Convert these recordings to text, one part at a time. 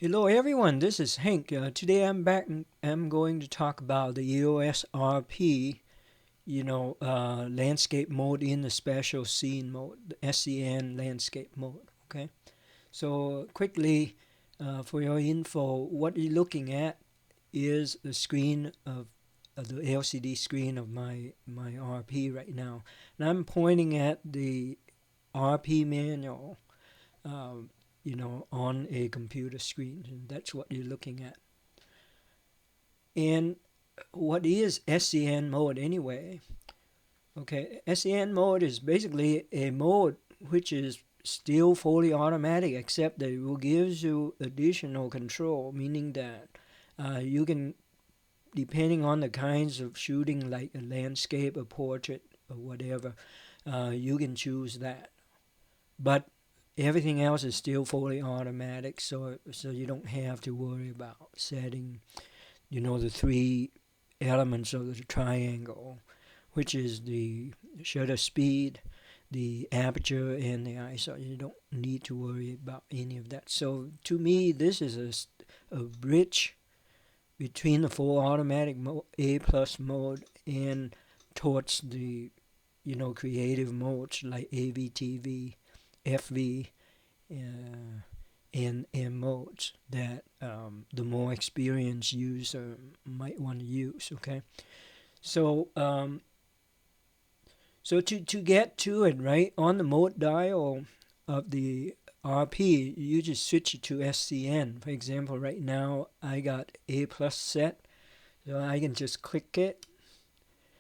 Hello everyone, this is Hank. Today I'm back and I'm going to talk about the EOS RP, landscape mode in the special scene mode, the SCN landscape mode. Okay, so quickly for your info, what you're looking at is the screen of the LCD screen of my RP right now, and I'm pointing at the RP manual on a computer screen. And that's what you're looking at. And what is SCN mode anyway? Okay, SCN mode is basically a mode which is still fully automatic, except that it will gives you additional control, meaning that you can, depending on the kinds of shooting, like a landscape, a portrait, or whatever, you can choose that. But everything else is still fully automatic, so you don't have to worry about setting, the three elements of the triangle, which is the shutter speed, the aperture, and the ISO. You don't need to worry about any of that. So to me, this is a bridge between the full automatic A plus mode and towards the creative modes like AVTV, FV, and modes that the more experienced user might want to use. Okay, so to get to it, right, on the mode dial of the RP, you just switch it to SCN. For example, right now I got A plus set, so I can just click it.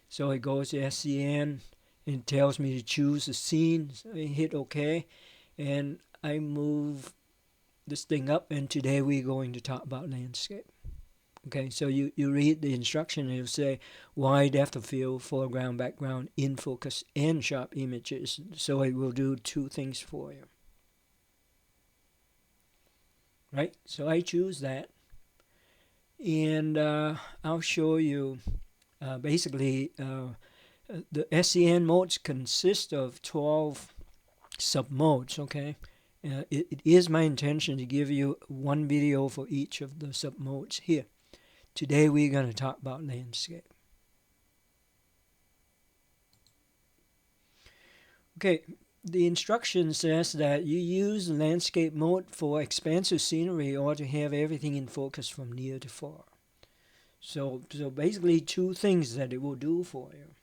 So it goes to SCN and it tells me to choose a scene. So I hit OK, and I move this thing up, and today we're going to talk about landscape. Okay, so you read the instruction and it'll say wide depth of field, foreground, background, in focus, and sharp images. So it will do two things for you. Right, so I choose that, and I'll show you basically the SCN modes consist of 12 sub-modes, okay? It is my intention to give you one video for each of the sub-modes here. Today we're going to talk about landscape. Okay, the instruction says that you use landscape mode for expansive scenery or to have everything in focus from near to far. So basically two things that it will do for you.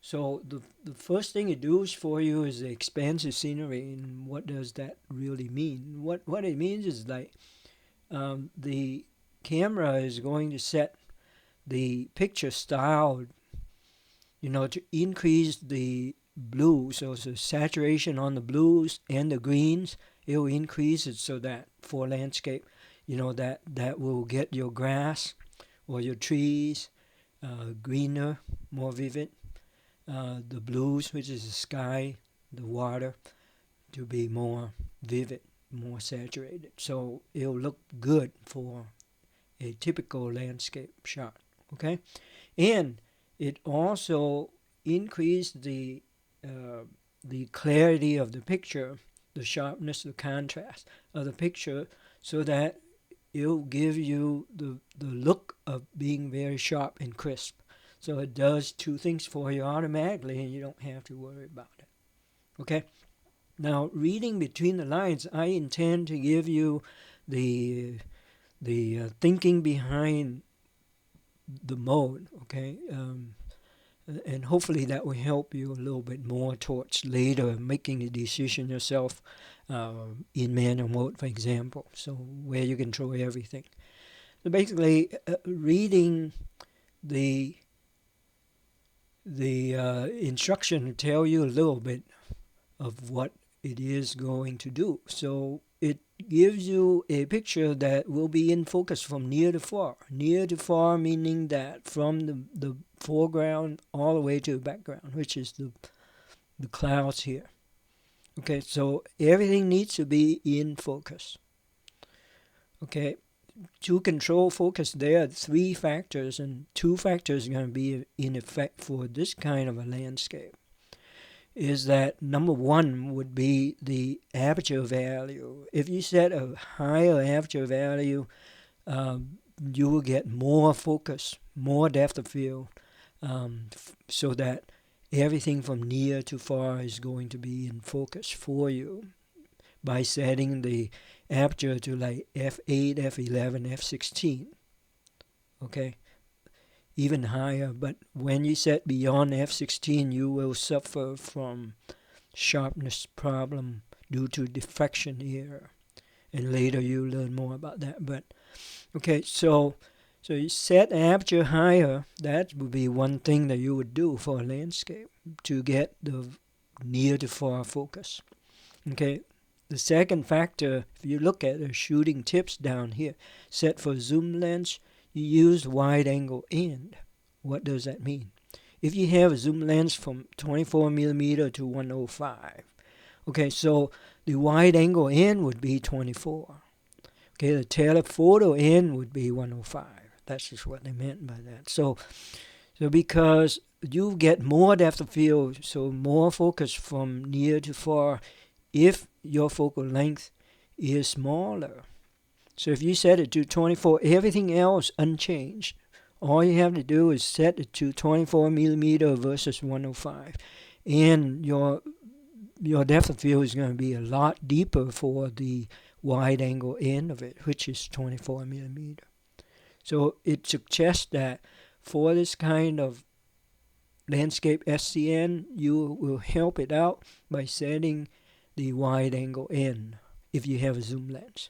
So the first thing it does for you is the expansive scenery. And what does that really mean? What it means is like the camera is going to set the picture style, to increase the blue. So saturation on the blues and the greens, it will increase it so that for landscape, that will get your grass or your trees greener, more vivid. The blues, which is the sky, the water, to be more vivid, more saturated. So it'll look good for a typical landscape shot. Okay, and it also increased the clarity of the picture, the sharpness, the contrast of the picture, so that it'll give you the look of being very sharp and crisp. So it does two things for you automatically, and you don't have to worry about it. Okay? Now, reading between the lines, I intend to give you the thinking behind the mode. Okay, and hopefully that will help you a little bit more towards later making a decision yourself in manual mode, for example. So where you control everything. So basically, reading the instruction to tell you a little bit of what it is going to do. So it gives you a picture that will be in focus from near to far. Near to far meaning that from the foreground all the way to the background, which is the clouds here. Okay, so everything needs to be in focus. Okay, to control focus, there are three factors, and two factors are going to be in effect for this kind of a landscape. is that number one would be the aperture value. If you set a higher aperture value, you will get more focus, more depth of field, so that everything from near to far is going to be in focus for you by setting the aperture to like f8, f11, f16. Okay, even higher. But when you set beyond f16, you will suffer from sharpness problem due to diffraction error. And later you learn more about that. But okay, so you set aperture higher. That would be one thing that you would do for a landscape to get the near to far focus. Okay, the second factor, if you look at the shooting tips down here, set for zoom lens, you use wide angle end. What does that mean? If you have a zoom lens from 24 millimeter to 105, okay, so the wide angle end would be 24. Okay, the telephoto end would be 105. That's just what they meant by that. So because you get more depth of field, so more focus from near to far, if your focal length is smaller. So if you set it to 24, everything else unchanged. All you have to do is set it to 24 millimeter versus 105. And your depth of field is going to be a lot deeper for the wide angle end of it, which is 24 millimeter. So it suggests that for this kind of landscape SCN, you will help it out by setting the wide angle end if you have a zoom lens.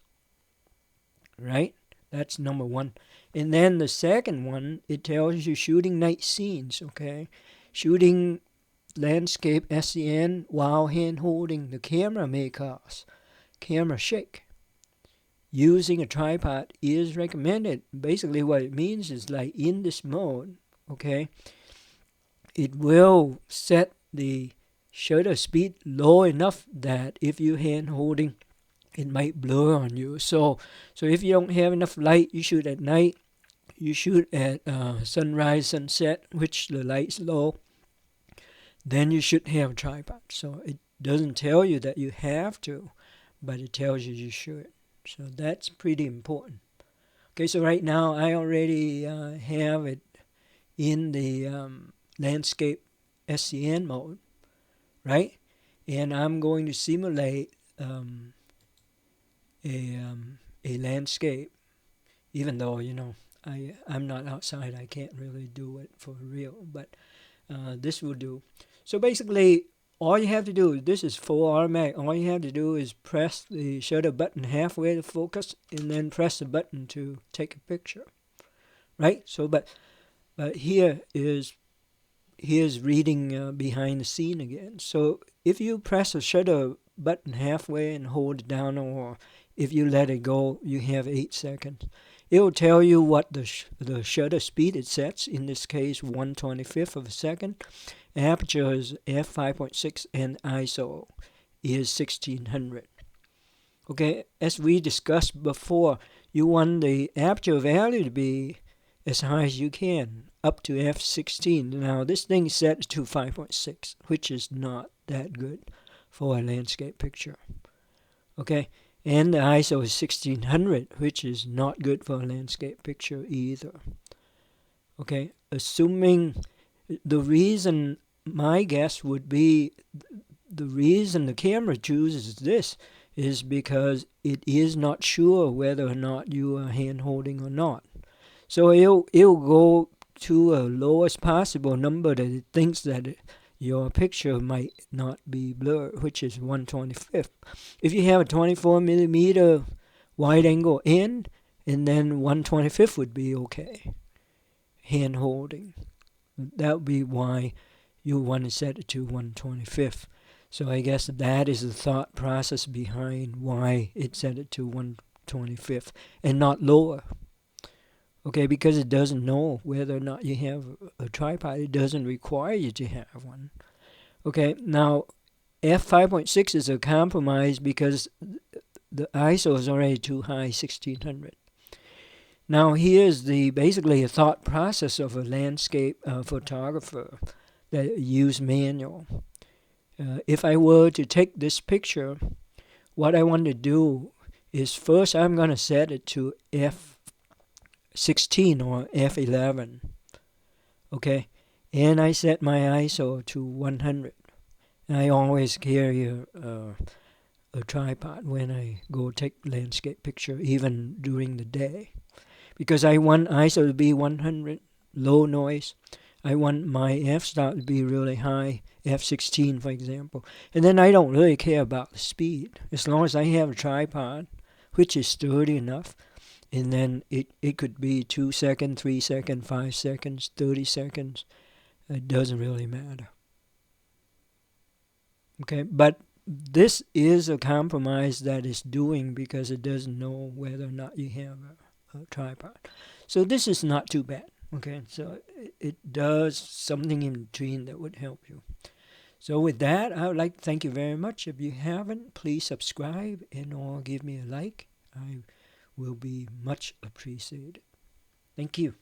Right? That's number one. And then the second one, it tells you shooting night scenes, okay? Shooting landscape SCN while hand holding the camera may cause camera shake. Using a tripod is recommended. Basically what it means is like in this mode, okay, it will set the shutter speed low enough that if you hand holding, it might blur on you. So if you don't have enough light, you shoot at night, you shoot at sunrise, sunset, which the light's low, then you should have a tripod. So it doesn't tell you that you have to, but it tells you should. So that's pretty important. Okay, so right now I already have it in the landscape SCN mode, right? And I'm going to simulate a landscape, even though, I'm not outside, I can't really do it for real, but this will do. So basically, all you have to do, this is full automatic, all you have to do is press the shutter button halfway to focus and then press the button to take a picture, right? So, but here's reading behind the scene again. So if you press the shutter button halfway and hold it down, or if you let it go, you have 8 seconds. It will tell you what the shutter speed it sets, in this case 1/25 of a second. Aperture is f5.6 and ISO is 1600. Okay, as we discussed before, you want the aperture value to be as high as you can, up to f16. Now this thing is set to 5.6, which is not that good for a landscape picture. Okay, and the ISO is 1600, which is not good for a landscape picture either. Okay, assuming the reason, my guess would be, the reason the camera chooses this is because it is not sure whether or not you are hand holding or not. So it'll go to a lowest possible number that it thinks that your picture might not be blurred, which is 1/25. If you have a 24 millimeter wide angle end, and then 1/25 would be okay. Hand holding. That would be why you want to set it to 1/25. So I guess that is the thought process behind why it set it to 1/25 and not lower. Okay, because it doesn't know whether or not you have a tripod. It doesn't require you to have one. Okay, now f5.6 is a compromise because the ISO is already too high, 1600. Now here's basically a thought process of a landscape photographer that use manual. if I were to take this picture, what I want to do is first I'm going to set it to f16 or f11. Okay, and I set my ISO to 100. And I always carry a tripod when I go take landscape picture, even during the day, because I want ISO to be 100, low noise. I want my f-stop to be really high, f16 for example. And then I don't really care about the speed, as long as I have a tripod, which is sturdy enough. And then it could be 2 seconds, 3 seconds, 5 seconds, 30 seconds. It doesn't really matter. Okay, but this is a compromise that it's doing because it doesn't know whether or not you have a tripod. So this is not too bad. Okay, so it does something in between that would help you. So with that, I would like to thank you very much. If you haven't, please subscribe and or give me a like. I will be much appreciated. Thank you.